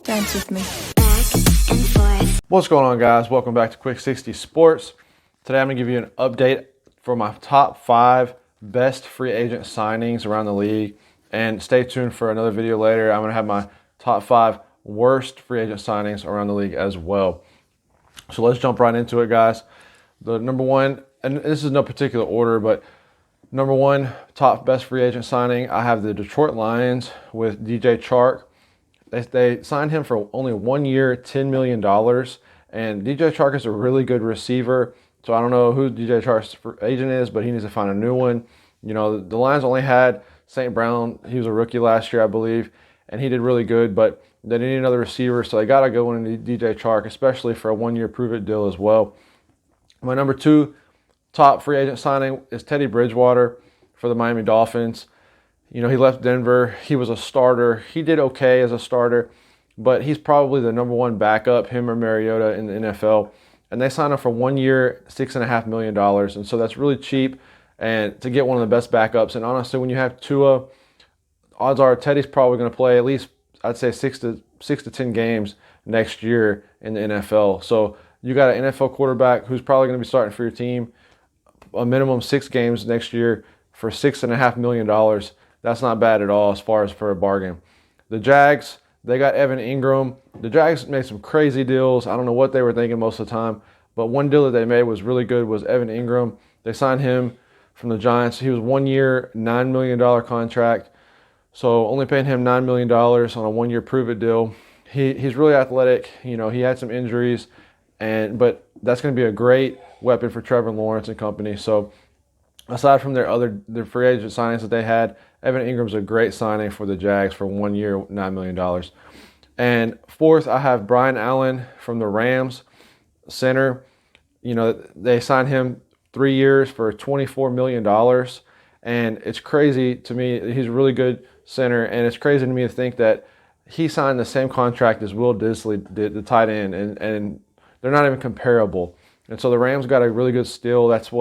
Dance with me. Back and forth. What's going on, guys? Welcome back to Quick 60 Sports. Today I'm going to give you an update for my top 5 best free agent signings around the league. And stay tuned for another video later. I'm going to have my top 5 worst free agent signings around the league as well. So let's jump right into it, guys. The number one, and this is no particular order, but number one top best free agent signing, I have the Detroit Lions with DJ Chark. They signed him for only 1 year, $10 million. And DJ Chark is a really good receiver. So I don't know who DJ Chark's agent is, but he needs to find a new one. You know, the Lions only had St. Brown. He was a rookie last year, I believe, and he did really good, but they need another receiver, so they got to go into DJ Chark, especially for a 1 year prove-it deal as well. My number 2 top free agent signing is Teddy Bridgewater for the Miami Dolphins. You know, he left Denver. He was a starter. He did okay as a starter, but he's probably the number 1 backup, him or Mariota, in the NFL. And they signed him for 1 year, $6.5 million. And so that's really cheap and to get one of the best backups. And honestly, when you have Tua, odds are Teddy's probably going to play at least, I'd say, 6 to 10 games next year in the NFL. So you got an NFL quarterback who's probably going to be starting for your team a minimum 6 games next year for $6.5 million. That's not bad at all as far as for a bargain. The Jags, they got Evan Ingram. The Jags made some crazy deals. I don't know what they were thinking most of the time, but one deal that they made was really good was Evan Ingram. They signed him from the Giants. He was 1 year, $9 million contract. So only paying him $9 million on a 1 year prove-it deal. He's really athletic. You know, he had some injuries, but that's going to be a great weapon for Trevor Lawrence and company. So aside from their free agent signings that they had, Evan Ingram's a great signing for the Jags for 1 year, $9 million. And fourth, I have Brian Allen from the Rams, center. You know, they signed him 3 years for $24 million. And it's crazy to me. He's a really good center. And it's crazy to me to think that he signed the same contract as Will Disley did, the tight end. And they're not even comparable. And so the Rams got a really good steal. That's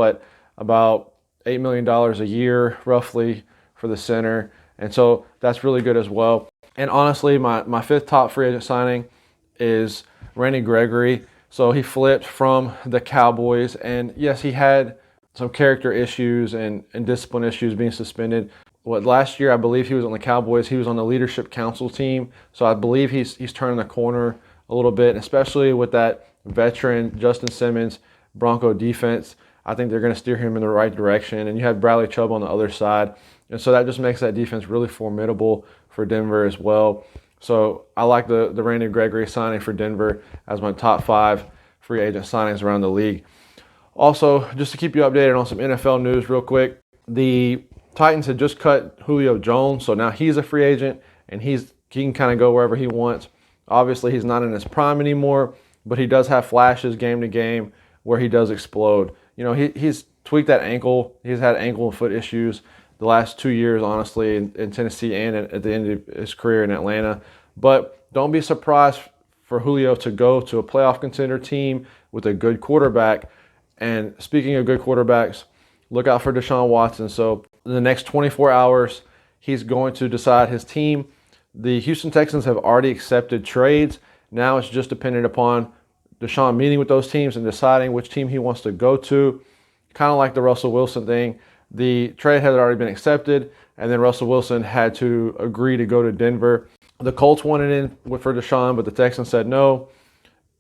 about $8 million a year, roughly, for the center. And so that's really good as well. And honestly, my fifth top free agent signing is Randy Gregory. So he flipped from the Cowboys. And yes, he had some character issues and discipline issues, being suspended. Last year, I believe he was on the Cowboys. He was on the leadership council team. So I believe he's turning the corner a little bit, especially with that veteran Justin Simmons Bronco defense. I think they're going to steer him in the right direction. And you have Bradley Chubb on the other side. And so that just makes that defense really formidable for Denver as well. So I like the Randy Gregory signing for Denver as my top 5 free agent signings around the league. Also, just to keep you updated on some NFL news real quick, the Titans had just cut Julio Jones. So now he's a free agent and he can kind of go wherever he wants. Obviously, he's not in his prime anymore, but he does have flashes game to game where he does explode. You know, he's tweaked that ankle. He's had ankle and foot issues the last 2 years, honestly, in Tennessee and at the end of his career in Atlanta. But don't be surprised for Julio to go to a playoff contender team with a good quarterback. And speaking of good quarterbacks, look out for Deshaun Watson. So in the next 24 hours, he's going to decide his team. The Houston Texans have already accepted trades. Now it's just dependent upon Deshaun meeting with those teams and deciding which team he wants to go to. Kind of like the Russell Wilson thing. The trade had already been accepted, and then Russell Wilson had to agree to go to Denver. The Colts wanted in for Deshaun, but the Texans said no.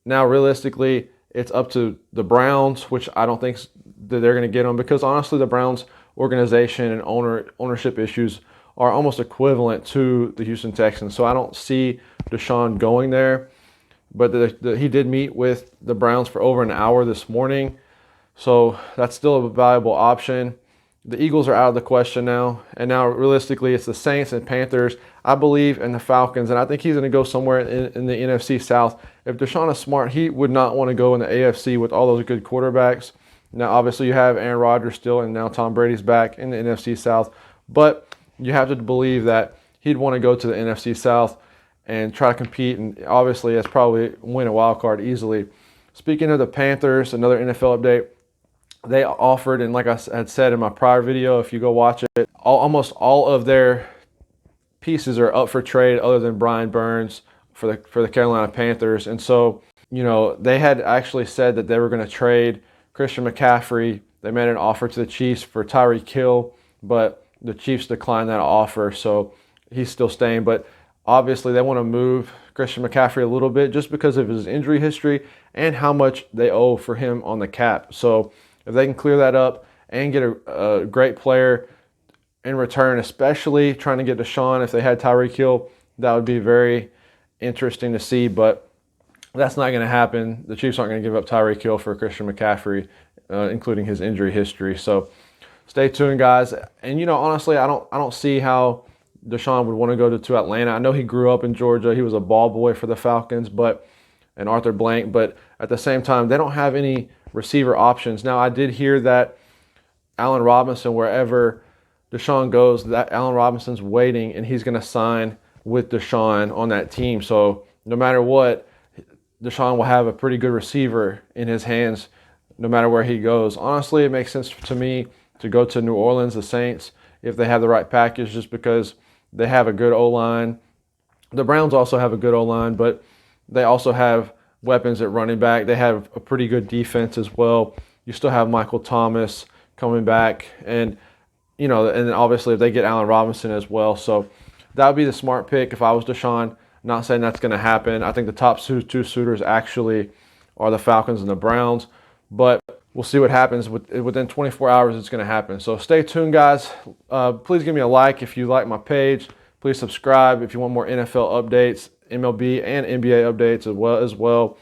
Now, realistically, it's up to the Browns, which I don't think that they're going to get him, because honestly, the Browns organization and ownership issues are almost equivalent to the Houston Texans. So I don't see Deshaun going there. But he did meet with the Browns for over an hour this morning. So that's still a valuable option. The Eagles are out of the question now. And now, realistically, it's the Saints and Panthers, I believe, and the Falcons. And I think he's going to go somewhere in the NFC South. If Deshaun is smart, he would not want to go in the AFC with all those good quarterbacks. Now, obviously, you have Aaron Rodgers still, and now Tom Brady's back in the NFC South. But you have to believe that he'd want to go to the NFC South and try to compete. And obviously, that's probably win a wild card easily. Speaking of the Panthers, another NFL update. They offered, and like I had said in my prior video, if you go watch it, almost all of their pieces are up for trade other than Brian Burns for the Carolina Panthers. And so, you know, they had actually said that they were going to trade Christian McCaffrey. They made an offer to the Chiefs for Tyreek Hill, but the Chiefs declined that offer, so he's still staying. But obviously they want to move Christian McCaffrey a little bit just because of his injury history and how much they owe for him on the cap. So if they can clear that up and get a great player in return, especially trying to get Deshaun, if they had Tyreek Hill, that would be very interesting to see. But that's not going to happen. The Chiefs aren't going to give up Tyreek Hill for Christian McCaffrey, including his injury history. So stay tuned, guys. And, you know, honestly, I don't see how Deshaun would want to go to Atlanta. I know he grew up in Georgia. He was a ball boy for the Falcons, and Arthur Blank. But at the same time, they don't have any receiver options. Now, I did hear that Allen Robinson, wherever Deshaun goes, that Allen Robinson's waiting, and he's going to sign with Deshaun on that team. So no matter what, Deshaun will have a pretty good receiver in his hands no matter where he goes. Honestly, it makes sense to me to go to New Orleans, the Saints, if they have the right package, just because they have a good O-line. The Browns also have a good O-line, but they also have weapons at running back. They have a pretty good defense as well. You still have Michael Thomas coming back, and you know, and obviously if they get Allen Robinson as well. So that would be the smart pick if I was Deshaun. Not saying that's going to happen. I think the top two suitors actually are the Falcons and the Browns, but we'll see what happens. Within 24 hours, it's going to happen. So stay tuned, guys. Please give me a like if you like my page. Please subscribe if you want more NFL updates, MLB and NBA updates as well.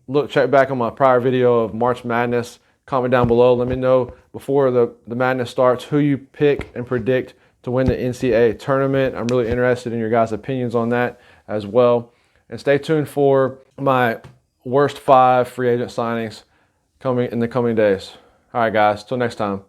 Look, check back on my prior video of March Madness. Comment down below. Let me know before the madness starts who you pick and predict to win the NCAA tournament. I'm really interested in your guys' opinions on that as well. And stay tuned for my worst 5 free agent signings coming in the coming days. All right, guys. Till next time.